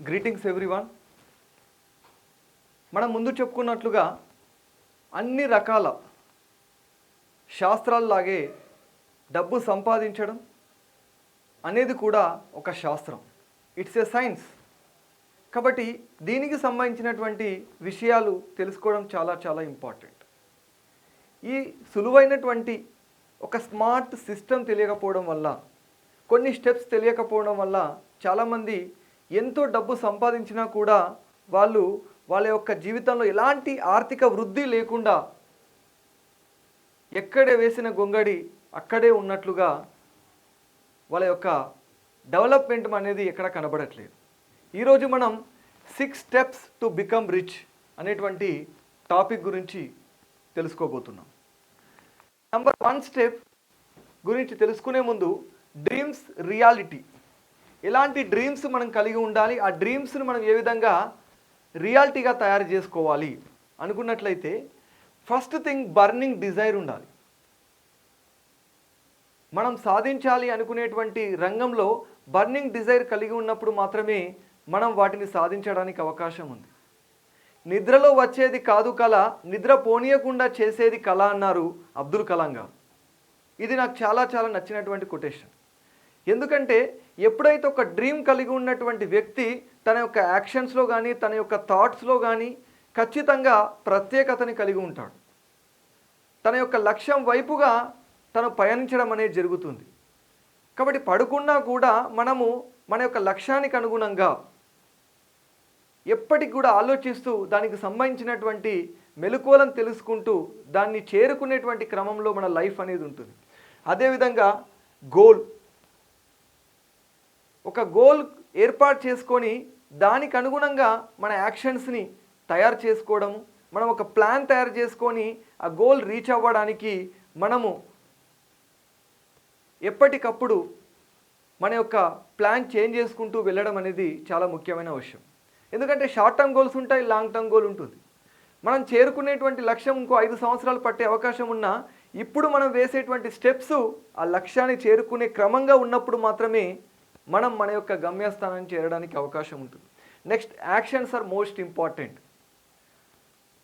Greetings everyone. మనం ముందు చెప్పుకున్నట్లుగా అన్ని రకాల శాస్త్రాల్లాగే డబ్బు సంపాదించడం అనేది కూడా ఒక శాస్త్రం. It's a science. కాబట్టి దీనికి సంబంధించినటువంటి విషయాలు తెలుసుకోవడం చాలా చాలా ఇంపార్టెంట్. ఈ సులువైనటువంటి ఒక స్మార్ట్ సిస్టమ్ తెలియకపోవడం వల్ల, కొన్ని స్టెప్స్ తెలియకపోవడం వల్ల చాలామంది ఎంతో డబ్బు సంపాదించినా కూడా వాళ్ళ యొక్క జీవితంలో ఎలాంటి ఆర్థిక వృద్ధి లేకుండా ఎక్కడే వేసిన గొంగడి అక్కడే ఉన్నట్లుగా వాళ్ళ యొక్క డెవలప్మెంట్ అనేది ఎక్కడ కనబడట్లేదు. ఈరోజు మనం 6 స్టెప్స్ టు బికమ్ రిచ్ అనేటువంటి టాపిక్ గురించి తెలుసుకోబోతున్నాం. నెంబర్ 1 స్టెప్ గురించి తెలుసుకునే ముందు డ్రీమ్స్ రియాలిటీ. ఎలాంటి డ్రీమ్స్ మనం కలిగి ఉండాలి, ఆ డ్రీమ్స్ని మనం ఏ విధంగా రియాలిటీగా తయారు చేసుకోవాలి అనుకున్నట్లయితే ఫస్ట్ థింగ్ బర్నింగ్ డిజైర్ ఉండాలి. మనం సాధించాలి అనుకునేటువంటి రంగంలో బర్నింగ్ డిజైర్ కలిగి ఉన్నప్పుడు మాత్రమే మనం వాటిని సాధించడానికి అవకాశం ఉంది. నిద్రలో వచ్చేది కాదు కళ, నిద్ర పోనీయకుండా చేసేది కళ అన్నారు అబ్దుల్ కలాం గారు. ఇది నాకు చాలా చాలా నచ్చినటువంటి కొటేషన్. ఎందుకంటే ఎప్పుడైతే ఒక డ్రీమ్ కలిగి ఉన్నటువంటి వ్యక్తి తన యొక్క యాక్షన్స్లో కానీ తన యొక్క థాట్స్లో కానీ ఖచ్చితంగా ప్రత్యేకతని కలిగి ఉంటాడు. తన యొక్క లక్ష్యం వైపుగా తను పయనించడం అనేది జరుగుతుంది. కాబట్టి పడుకున్నా కూడా మనము మన యొక్క లక్ష్యానికి అనుగుణంగా ఎప్పటికి కూడా ఆలోచిస్తూ దానికి సంబంధించినటువంటి మెలకువలను తెలుసుకుంటూ దాన్ని చేరుకునేటువంటి క్రమంలో మన లైఫ్ అనేది ఉంటుంది. అదేవిధంగా గోల్, ఒక గోల్ ఏర్పాటు చేసుకొని దానికి అనుగుణంగా మన యాక్షన్స్ని తయారు చేసుకోవడము, మనం ఒక ప్లాన్ తయారు చేసుకొని ఆ గోల్ రీచ్ అవ్వడానికి మనము ఎప్పటికప్పుడు మన యొక్క ప్లాన్ చేంజ్ చేసుకుంటూ వెళ్ళడం అనేది చాలా ముఖ్యమైన విషయం. ఎందుకంటే షార్ట్ టర్మ్ గోల్స్ ఉంటాయి, లాంగ్ టర్మ్ గోల్ ఉంటుంది. మనం చేరుకునేటువంటి లక్ష్యం ఇంకో 5 సంవత్సరాలు పట్టే అవకాశం ఉన్నా ఇప్పుడు మనం వేసేటువంటి స్టెప్స్ ఆ లక్ష్యాన్ని చేరుకునే క్రమంగా ఉన్నప్పుడు మాత్రమే మనం మన యొక్క గమ్యస్థానాన్ని చేరడానికి అవకాశం ఉంటుంది. Next, actions are most important.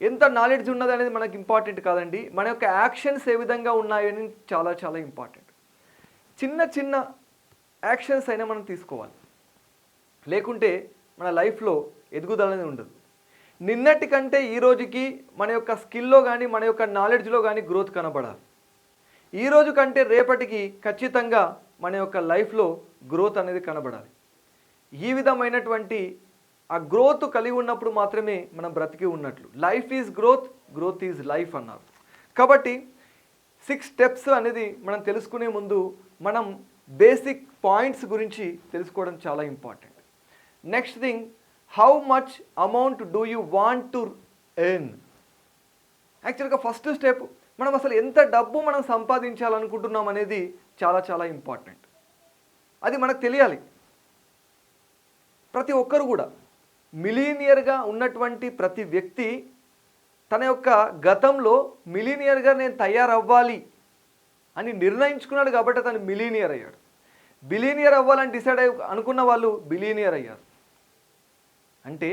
ఎంత నాలెడ్జ్ ఉన్నది అనేది మనకు ఇంపార్టెంట్ కాదండి, మన యొక్క యాక్షన్స్ ఏ విధంగా ఉన్నాయని చాలా చాలా ఇంపార్టెంట్. చిన్న చిన్న యాక్షన్స్ అయినా మనం తీసుకోవాలి, లేకుంటే మన లైఫ్లో ఎదుగుదల అనేది ఉండదు. నిన్నటి కంటే ఈ రోజుకి మన యొక్క స్కిల్లో కానీ మన యొక్క నాలెడ్జ్లో కానీ గ్రోత్ కనబడాలి. ఈ రోజు కంటే రేపటికి ఖచ్చితంగా మన యొక్క లైఫ్లో గ్రోత్ అనేది కనబడాలి. ఈ విధమైనటువంటి ఆ గ్రోత్ కలిగి ఉన్నప్పుడు మాత్రమే మనం బ్రతికి ఉన్నట్లు. Life is growth, growth is life అన్నారు. కాబట్టి 6 స్టెప్స్ అనేది మనం తెలుసుకునే ముందు మనం బేసిక్ పాయింట్స్ గురించి తెలుసుకోవడం చాలా important. Next thing, how much amount do you want to earn. యాక్చువల్గా ఫస్ట్ స్టెప్, మనం అసలు ఎంత డబ్బు మనం సంపాదించాలనుకుంటున్నాం అనేది చాలా చాలా ఇంపార్టెంట్. అది మనకు తెలియాలి. ప్రతి ఒక్కరు కూడా మిలీనియర్గా ఉన్నటువంటి ప్రతి వ్యక్తి తన యొక్క గతంలో మిలీనియర్గా నేను తయారవ్వాలి అని నిర్ణయించుకున్నాడు కాబట్టి తను మిలీనియర్ అయ్యాడు. బిలీనియర్ అవ్వాలని డిసైడ్ అనుకున్న వాళ్ళు బిలీనియర్ అయ్యారు. అంటే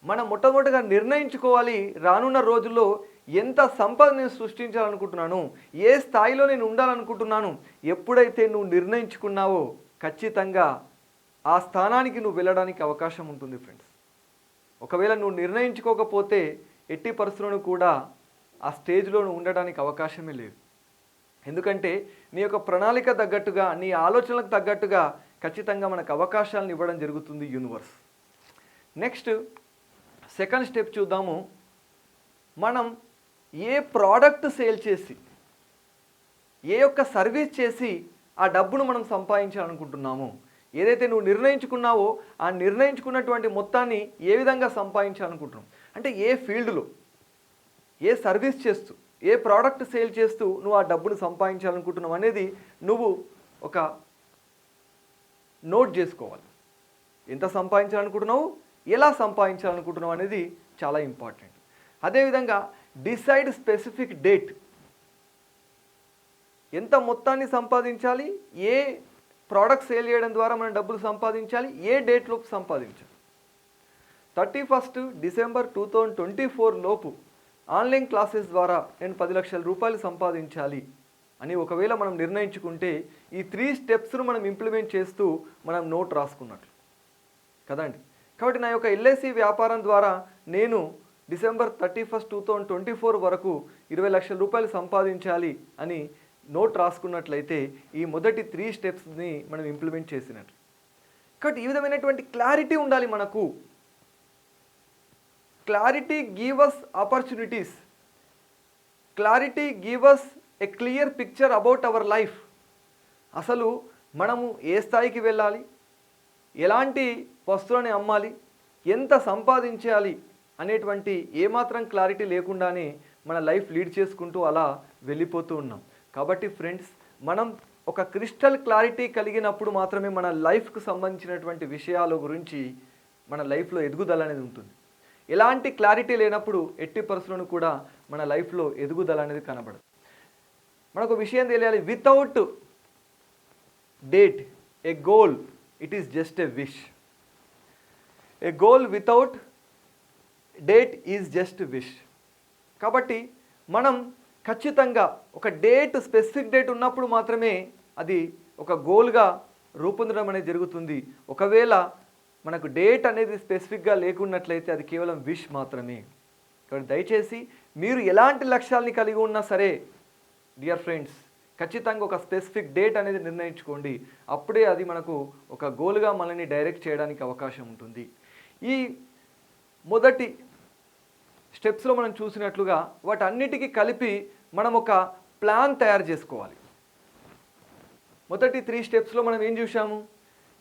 మనం మొట్టమొదటిగా నిర్ణయించుకోవాలి, రానున్న రోజుల్లో ఎంత సంపద నేను సృష్టించాలనుకుంటున్నాను, ఏ స్థాయిలో నేను ఉండాలనుకుంటున్నాను. ఎప్పుడైతే నువ్వు నిర్ణయించుకున్నావో ఖచ్చితంగా ఆ స్థానానికి నువ్వు వెళ్ళడానికి అవకాశం ఉంటుంది ఫ్రెండ్స్. ఒకవేళ నువ్వు నిర్ణయించుకోకపోతే ఎట్టి పరిస్థితులను కూడా ఆ స్టేజ్లో నువ్వు ఉండడానికి అవకాశమే లేదు. ఎందుకంటే నీ యొక్క ప్రణాళిక తగ్గట్టుగా, నీ ఆలోచనలకు తగ్గట్టుగా ఖచ్చితంగా మనకు అవకాశాలను ఇవ్వడం జరుగుతుంది యూనివర్స్. నెక్స్ట్, సెకండ్ స్టెప్ చూద్దాము. మనం ఏ ప్రోడక్ట్ సేల్ చేసి, ఏ యొక్క సర్వీస్ చేసి ఆ డబ్బును మనం సంపాదించాలనుకుంటున్నాము. ఏదైతే నువ్వు నిర్ణయించుకున్నావో ఆ నిర్ణయించుకున్నటువంటి మొత్తాన్ని ఏ విధంగా సంపాదించాలనుకుంటున్నావు, అంటే ఏ ఫీల్డ్లో, ఏ సర్వీస్ చేస్తూ, ఏ ప్రోడక్ట్ సేల్ చేస్తూ నువ్వు ఆ డబ్బును సంపాదించాలనుకుంటున్నావు అనేది నువ్వు ఒక నోట్ చేసుకోవాలి. ఎంత సంపాదించాలనుకుంటున్నావు, ఎలా సంపాదించాలనుకుంటున్నావు అనేది చాలా ఇంపార్టెంట్. అదేవిధంగా డిసైడ్ స్పెసిఫిక్ డేట్. ఎంత మొత్తాన్ని సంపాదించాలి, ఏ ప్రోడక్ట్ సేల్ చేయడం ద్వారా మనం డబ్బులు సంపాదించాలి, ఏ డేట్లోపు సంపాదించాలి. December 31, 2024 లోపు ఆన్లైన్ క్లాసెస్ ద్వారా నేను 10 లక్షల రూపాయలు సంపాదించాలి అని ఒకవేళ మనం నిర్ణయించుకుంటే ఈ 3 స్టెప్స్ను మనం ఇంప్లిమెంట్ చేస్తూ మనం నోట్ రాసుకున్నట్లు కదండి. కాబట్టి నా యొక్క ఎల్ఐసి వ్యాపారం ద్వారా నేను December 31, 2024 వరకు 20 లక్షల రూపాయలు సంపాదించాలి అని నోట్ రాసుకున్నట్లయితే ఈ మొదటి 3 స్టెప్స్ని మనం ఇంప్లిమెంట్ చేసినట్లు. కాబట్టి ఈ విధమైనటువంటి క్లారిటీ ఉండాలి మనకు. Clarity give us opportunities, clarity give us a clear picture about our life. అసలు మనము ఏ స్థాయికి వెళ్ళాలి, ఎలాంటి వస్తువులని అమ్మాలి, ఎంత సంపాదించాలి అనేటువంటి ఏమాత్రం క్లారిటీ లేకుండానే మన లైఫ్ లీడ్ చేసుకుంటూ అలా వెళ్ళిపోతూ ఉన్నాం. కాబట్టి ఫ్రెండ్స్, మనం ఒక క్రిస్టల్ క్లారిటీ కలిగినప్పుడు మాత్రమే మన లైఫ్కు సంబంధించినటువంటి విషయాల గురించి మన లైఫ్లో ఎదుగుదల అనేది ఉంటుంది. ఎలాంటి క్లారిటీ లేనప్పుడు ఎట్టి పరిస్థితులను కూడా మన లైఫ్లో ఎదుగుదల అనేది కనబడదు. మనకు విషయం తెలియాలి, without date A goal it is just a wish. A goal without date is just wish. కాబట్టి మనం ఖచ్చితంగా ఒక డేట్, స్పెసిఫిక్ డేట్ ఉన్నప్పుడు మాత్రమే అది ఒక గోల్గా రూపొందడం అనేది జరుగుతుంది. ఒకవేళ మనకు డేట్ అనేది స్పెసిఫిక్గా లేకున్నట్లయితే అది కేవలం విష్ మాత్రమే. కాబట్టి దయచేసి మీరు ఎలాంటి లక్ష్యాలని కలిగి ఉన్నా సరే డియర్ ఫ్రెండ్స్, ఖచ్చితంగా ఒక స్పెసిఫిక్ డేట్ అనేది నిర్ణయించుకోండి. అప్పుడే అది మనకు ఒక గోల్గా మనల్ని డైరెక్ట్ చేయడానికి అవకాశం ఉంటుంది. ఈ మొదటి స్టెప్స్లో మనం చూసినట్లుగా వాటన్నిటికీ కలిపి మనం ఒక ప్లాన్ తయారు చేసుకోవాలి. మొదటి 3 స్టెప్స్లో మనం ఏం చూసాము?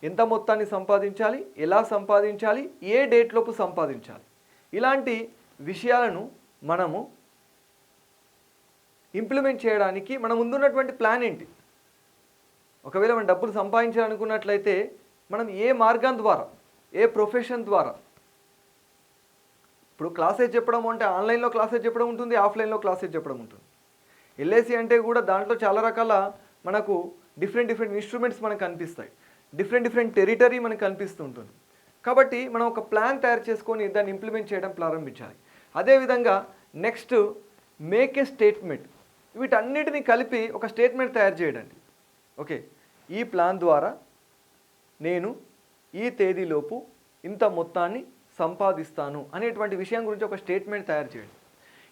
ఎంత మొత్తాన్ని సంపాదించాలి, ఎలా సంపాదించాలి, ఏ డేట్లోపు సంపాదించాలి. ఇలాంటి విషయాలను మనము ఇంప్లిమెంట్ చేయడానికి మన ముందున్నటువంటి ప్లాన్ ఏంటి? ఒకవేళ మనం డబ్బులు సంపాదించాలనుకున్నట్లయితే మనం ఏ మార్గం ద్వారా, ఏ ప్రొఫెషన్ ద్వారా, ఇప్పుడు క్లాసెస్ చెప్పడం అంటే ఆన్లైన్లో క్లాసెస్ చెప్పడం ఉంటుంది, ఆఫ్లైన్లో క్లాసెస్ చెప్పడం ఉంటుంది. ఎల్ఐసి అంటే కూడా దాంట్లో చాలా రకాల మనకు డిఫరెంట్ ఇన్స్ట్రుమెంట్స్ మనకు కనిపిస్తాయి, డిఫరెంట్ టెరిటరీ మనకు కనిపిస్తూ ఉంటుంది. కాబట్టి మనం ఒక ప్లాన్ తయారు చేసుకొని దాన్ని ఇంప్లిమెంట్ చేయడం ప్రారంభించాలి. అదేవిధంగా నెక్స్ట్ మేక్ ఏ స్టేట్మెంట్. వీటన్నిటిని కలిపి ఒక స్టేట్మెంట్ తయారు చేయడండి. ఓకే, ఈ ప్లాన్ ద్వారా నేను ఈ తేదీలోపు ఇంత మొత్తాన్ని సంపాదిస్తాను అనేటువంటి విషయం గురించి ఒక స్టేట్మెంట్ తయారు చేయండి.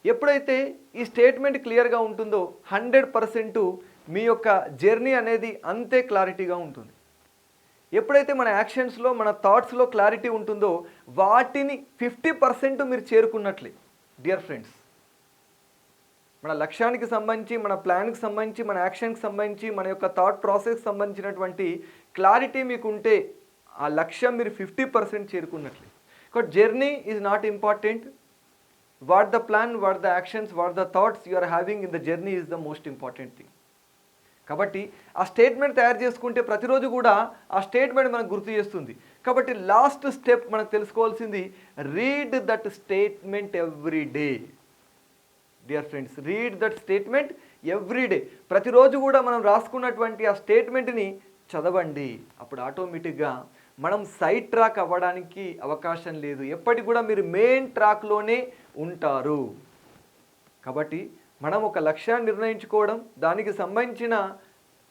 ఎప్పుడైతే ఈ స్టేట్మెంట్ క్లియర్గా ఉంటుందో 100% మీ యొక్క జర్నీ అనేది అంతే క్లారిటీగా ఉంటుంది. ఎప్పుడైతే మన యాక్షన్స్లో, మన థాట్స్లో క్లారిటీ ఉంటుందో వాటిని 50% మీరు చేరుకున్నట్లే. డియర్ ఫ్రెండ్స్, మన లక్ష్యానికి సంబంధించి, మన ప్లాన్కి సంబంధించి, మన యాక్షన్కి సంబంధించి, మన యొక్క థాట్ ప్రాసెస్కి సంబంధించినటువంటి క్లారిటీ మీకు ఉంటే ఆ లక్ష్యం మీరు 50% చేరుకున్నట్లే. because journey is not important. What the plan, what the actions, what the thoughts you are having in the journey is the most important thing. కాబట్టి ఆ స్టేట్మెంట్ తయారు చేసుకుంటే ప్రతిరోజు కూడా ఆ స్టేట్మెంట్ మనకు గుర్తు చేస్తుంది. కాబట్టి లాస్ట్ స్టెప్ మనకు తెలుసుకోవాల్సింది, read that statement every day. Dear friends, read that statement every day. ప్రతిరోజు కూడా మనం రాసుకున్నటువంటి ఆ స్టేట్మెంట్ని చదవండి. అప్పుడు ఆటోమేటిక్గా మనం సైడ్ ట్రాక్ అవ్వడానికి అవకాశం లేదు. ఎప్పటికి కూడా మీరు మెయిన్ ట్రాక్లోనే ఉంటారు. కాబట్టి మనం ఒక లక్ష్యాన్ని నిర్ణయించుకోవడం, దానికి సంబంధించిన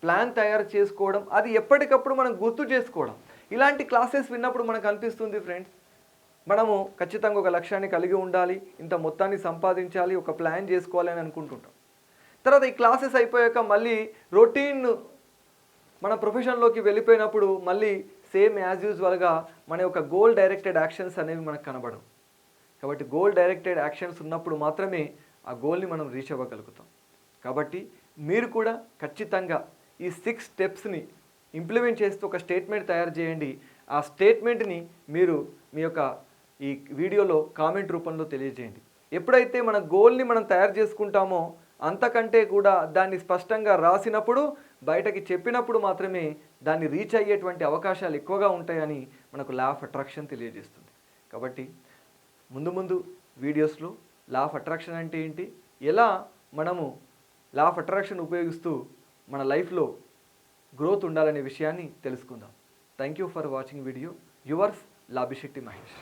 ప్లాన్ తయారు చేసుకోవడం, అది ఎప్పటికప్పుడు మనం గుర్తు చేసుకోవడం. ఇలాంటి క్లాసెస్ విన్నప్పుడు మనకు అనిపిస్తుంది ఫ్రెండ్స్, మనము ఖచ్చితంగా ఒక లక్ష్యాన్ని కలిగి ఉండాలి, ఇంత మొత్తాన్ని సంపాదించాలి, ఒక ప్లాన్ చేసుకోవాలి అని అనుకుంటుంటాం. తర్వాత ఈ క్లాసెస్ అయిపోయాక మళ్ళీ రొటీన్ మన ప్రొఫెషన్లోకి వెళ్ళిపోయినప్పుడు మళ్ళీ సేమ్ యాజ్ యూజువల్గా మన యొక్క గోల్ డైరెక్టెడ్ యాక్షన్స్ అనేవి మనకు కనబడవు. కాబట్టి గోల్ డైరెక్టెడ్ యాక్షన్స్ ఉన్నప్పుడు మాత్రమే ఆ గోల్ని మనం రీచ్ అవ్వగలుగుతాం. కాబట్టి మీరు కూడా ఖచ్చితంగా ఈ 6 స్టెప్స్ని ఇంప్లిమెంట్ చేస్తూ ఒక స్టేట్మెంట్ తయారు చేయండి. ఆ స్టేట్మెంట్ని మీరు మీ యొక్క ఈ వీడియోలో కామెంట్ రూపంలో తెలియజేయండి. ఎప్పుడైతే మన గోల్ని మనం తయారు చేసుకుంటామో అంతకంటే కూడా దాన్ని స్పష్టంగా రాసినప్పుడు, బయటకి చెప్పినప్పుడు మాత్రమే దాన్ని రీచ్ అయ్యేటువంటి అవకాశాలు ఎక్కువగా ఉంటాయని మనకు లా ఆఫ్ అట్రాక్షన్ తెలియజేస్తుంది. కాబట్టి ముందు వీడియోస్లో లా ఆఫ్ అట్రాక్షన్ అంటే ఏంటి, ఎలా మనము లా ఆఫ్ అట్రాక్షన్ ఉపయోగిస్తూ మన లైఫ్లో గ్రోత్ ఉండాలనే విషయాన్ని తెలుసుకుందాం. Thank you for watching video. Yours Labhishetti Mahesh.